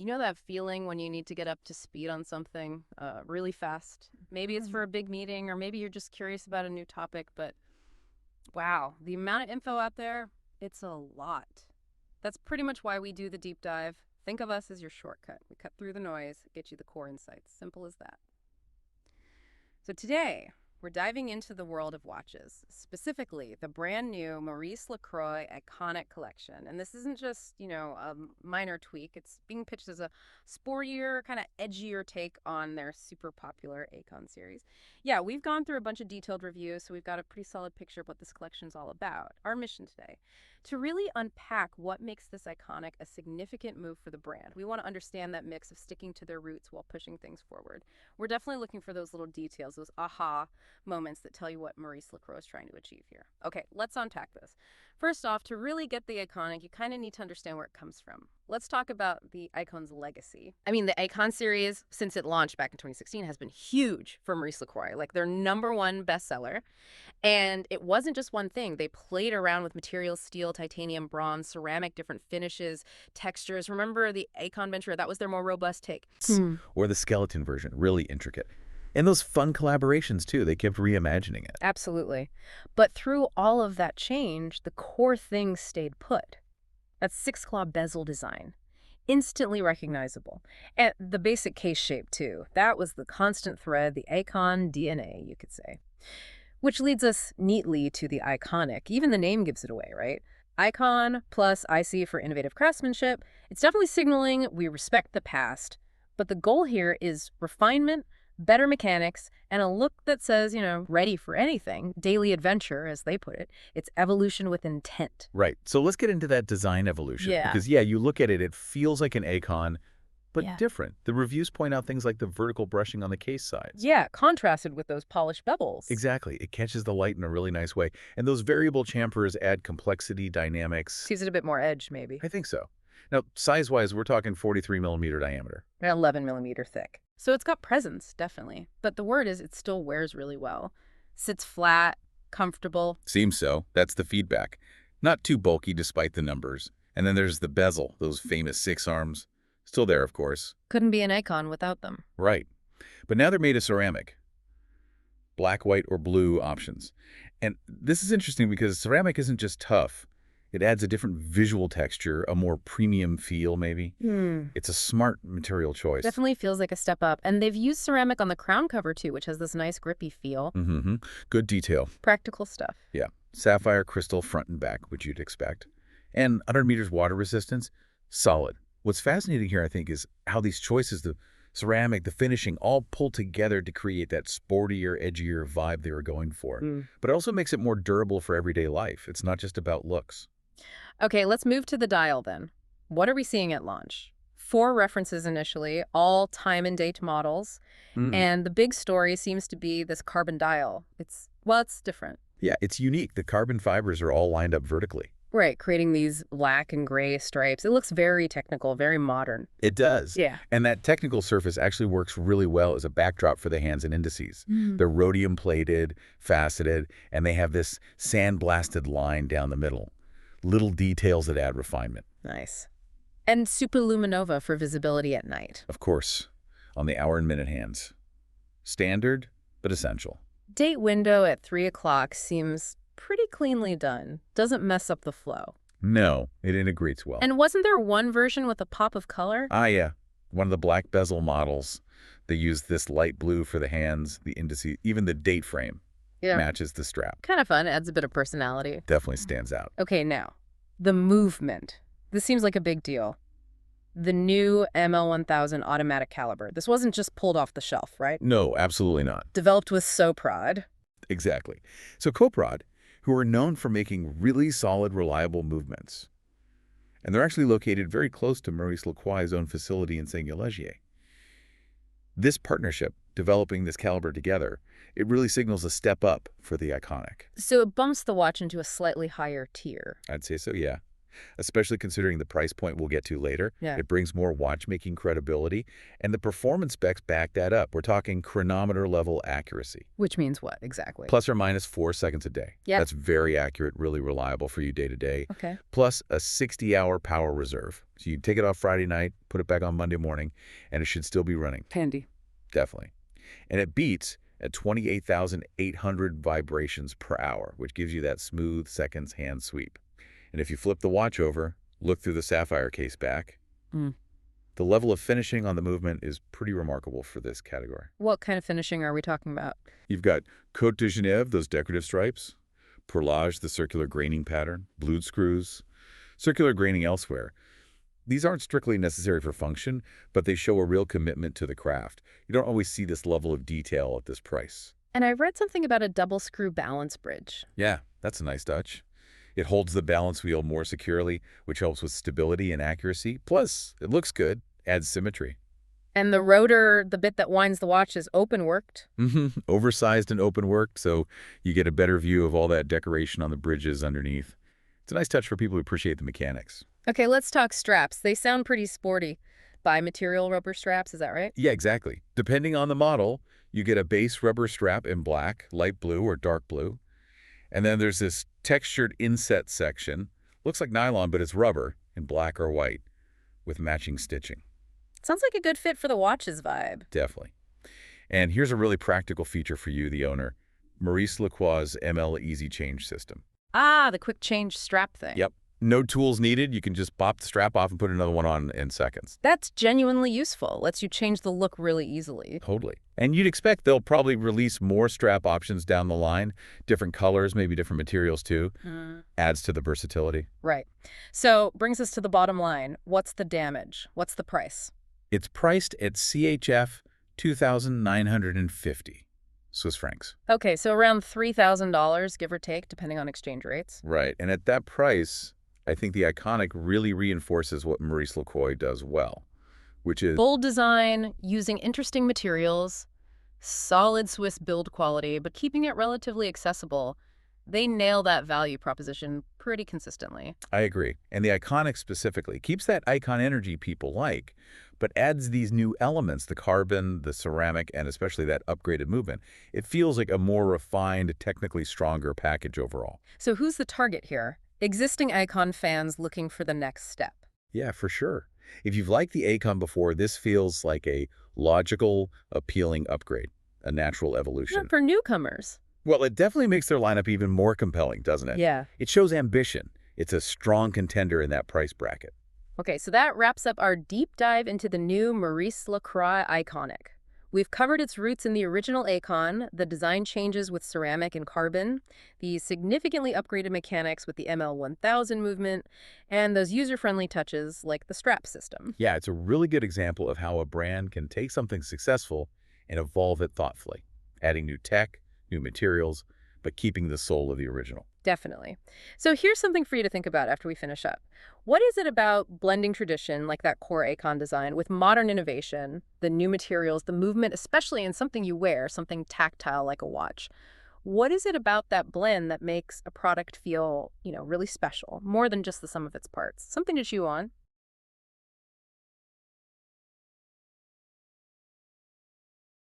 You know that feeling when you need to get up to speed on something really fast? Maybe it's for a big meeting, or maybe you're just curious about a new topic, but wow, the amount of info out there, it's a lot. That's pretty much why we do the deep dive. Think of us as your shortcut. We cut through the noise, get you the core insights. Simple as that. So today, we're diving into the world of watches, specifically the brand new Maurice Lacroix Aikonic collection. And this isn't just, a minor tweak. It's being pitched as a sportier, kind of edgier take on their super popular Aikon series. Yeah, we've gone through a bunch of detailed reviews, so we've got a pretty solid picture of what this collection's all about. Our mission today, to really unpack what makes this Aikonic a significant move for the brand. We want to understand that mix of sticking to their roots while pushing things forward. We're definitely looking for those little details, those aha moments that tell you what Maurice Lacroix is trying to achieve here. Okay, let's unpack this. First off, to really get the Aikonic, you kind of need to understand where it comes from. Let's talk about the Aikon's legacy. I mean, the Aikon series, since it launched back in 2016, has been huge for Maurice Lacroix, like their #1 bestseller. And it wasn't just one thing. They played around with materials, steel, titanium, bronze, ceramic, different finishes, textures. Remember the Aikon Ventura? That was their more robust take. Or the skeleton version, really intricate. And those fun collaborations, too. They kept reimagining it. Absolutely. But through all of that change, the core thing stayed put. That 6-claw bezel design. Instantly recognizable. And the basic case shape, too. That was the constant thread, the Aikon DNA, you could say. Which leads us neatly to the Aikonic. Even the name gives it away, right? Aikon plus IC for innovative craftsmanship. It's definitely signaling we respect the past. But the goal here is refinement, better mechanics, and a look that says, ready for anything. Daily adventure, as they put it. It's evolution with intent. Right. So let's get into that design evolution. Yeah. Because, you look at it, it feels like an Aikon, but Yeah. different. The reviews point out things like the vertical brushing on the case sides. Yeah, contrasted with those polished bevels. Exactly. It catches the light in a really nice way. And those variable chamfers add complexity, dynamics. Gives it a bit more edge, maybe. I think so. Now, size-wise, we're talking 43mm diameter. 11 millimeter thick. So it's got presence, definitely. But the word is it still wears really well. Sits flat, comfortable. Seems so. That's the feedback. Not too bulky despite the numbers. And then there's the bezel, those famous 6 arms. Still there, of course. Couldn't be an Aikon without them. Right. But now they're made of ceramic. Black, white, or blue options. And this is interesting because ceramic isn't just tough. It adds a different visual texture, a more premium feel, maybe. It's a smart material choice. Definitely feels like a step up. And they've used ceramic on the crown cover, too, which has this nice grippy feel. Good detail. Practical stuff. Yeah. Sapphire crystal front and back, which you'd expect. And 100 meters water resistance, solid. What's fascinating here, I think, is how these choices, the ceramic, the finishing, all pull together to create that sportier, edgier vibe they were going for. But it also makes it more durable for everyday life. It's not just about looks. Okay, let's move to the dial then. What are we seeing at launch? 4 references initially, all time and date models. And the big story seems to be this carbon dial. It's different. Yeah, it's unique. The carbon fibers are all lined up vertically. Right, creating these black and gray stripes. It looks very technical, very modern. It does. Yeah. And that technical surface actually works really well as a backdrop for the hands and indices. They're rhodium-plated, faceted, and they have this sandblasted line down the middle. Little details that add refinement. Nice. And superluminova for visibility at night. Of course, on the hour and minute hands. Standard, but essential. Date window at 3 o'clock seems pretty cleanly done. Doesn't mess up the flow. No, it integrates well. And wasn't there one version with a pop of color? Yeah. One of the black bezel models. They use this light blue for the hands, the indices, even the date frame. Yeah. Matches the strap. Kind of fun. Adds a bit of personality. Definitely stands out. Okay, now, the movement. This seems like a big deal. The new ML1000 automatic caliber. This wasn't just pulled off the shelf, right? No, absolutely not. Developed with Soprod. Exactly. So Coprod, who are known for making really solid, reliable movements. And they're actually located very close to Maurice Lacroix's own facility in Edgier. This partnership, developing this caliber together, it really signals a step up for the Aikonic. So it bumps the watch into a slightly higher tier. I'd say so, yeah. especially considering the price point we'll get to later. Yeah. It brings more watchmaking credibility, and the performance specs back that up. We're talking chronometer-level accuracy. Which means what, exactly? Plus or minus 4 seconds a day. Yeah. That's very accurate, really reliable for you day to day. Okay. Plus a 60-hour power reserve. So you take it off Friday night, put it back on Monday morning, and it should still be running. Handy. Definitely. And it beats at 28,800 vibrations per hour, which gives you that smooth seconds hand sweep. And if you flip the watch over, look through the sapphire case back, the level of finishing on the movement is pretty remarkable for this category. What kind of finishing are we talking about? You've got Côte de Genève, those decorative stripes, perlage, the circular graining pattern, blued screws, circular graining elsewhere. These aren't strictly necessary for function, but they show a real commitment to the craft. You don't always see this level of detail at this price. And I read something about a double screw balance bridge. Yeah, that's a nice touch. It holds the balance wheel more securely, which helps with stability and accuracy. Plus, it looks good, adds symmetry. And the rotor, the bit that winds the watch, is open-worked. Oversized and open-worked, so you get a better view of all that decoration on the bridges underneath. It's a nice touch for people who appreciate the mechanics. Okay, let's talk straps. They sound pretty sporty. Bi-material rubber straps, is that right? Yeah, exactly. Depending on the model, you get a base rubber strap in black, light blue, or dark blue. And then there's this textured inset section. Looks like nylon, but it's rubber in black or white with matching stitching. Sounds like a good fit for the watch's vibe. Definitely. And here's a really practical feature for you, the owner. Maurice Lacroix's ML Easy Change system. Ah, the quick change strap thing. Yep. No tools needed. You can just pop the strap off and put another one on in seconds. That's genuinely useful. Lets you change the look really easily. Totally. And you'd expect they'll probably release more strap options down the line. Different colors, maybe different materials too. Adds to the versatility. Right. So, brings us to the bottom line. What's the damage? What's the price? It's priced at CHF 2,950 Swiss francs. Okay, so around $3,000, give or take, depending on exchange rates. Right. And at that price, I think the Aikonic really reinforces what Maurice Lacroix does well, which is Bold design, using interesting materials, solid Swiss build quality, but keeping it relatively accessible. They nail that value proposition pretty consistently. I agree. And the Aikonic specifically keeps that icon energy people like, but adds these new elements, the carbon, the ceramic, and especially that upgraded movement. It feels like a more refined, technically stronger package overall. So who's the target here? Existing Aikon fans looking for the next step. Yeah, for sure. If you've liked the Aikon before, this feels like a logical, appealing upgrade, a natural evolution. Not for newcomers. Well, it definitely makes their lineup even more compelling, doesn't it? Yeah. It shows ambition. It's a strong contender in that price bracket. Okay, so that wraps up our deep dive into the new Maurice Lacroix Aikonic. We've covered its roots in the original Aikon, the design changes with ceramic and carbon, the significantly upgraded mechanics with the ML1000 movement, and those user-friendly touches like the strap system. Yeah, it's a really good example of how a brand can take something successful and evolve it thoughtfully, adding new tech, new materials, but keeping the soul of the original. Definitely. So here's something for you to think about after we finish up. What is it about blending tradition, like that core Aikon design, with modern innovation, the new materials, the movement, especially in something you wear, something tactile like a watch? What is it about that blend that makes a product feel, really special, more than just the sum of its parts? Something to chew on.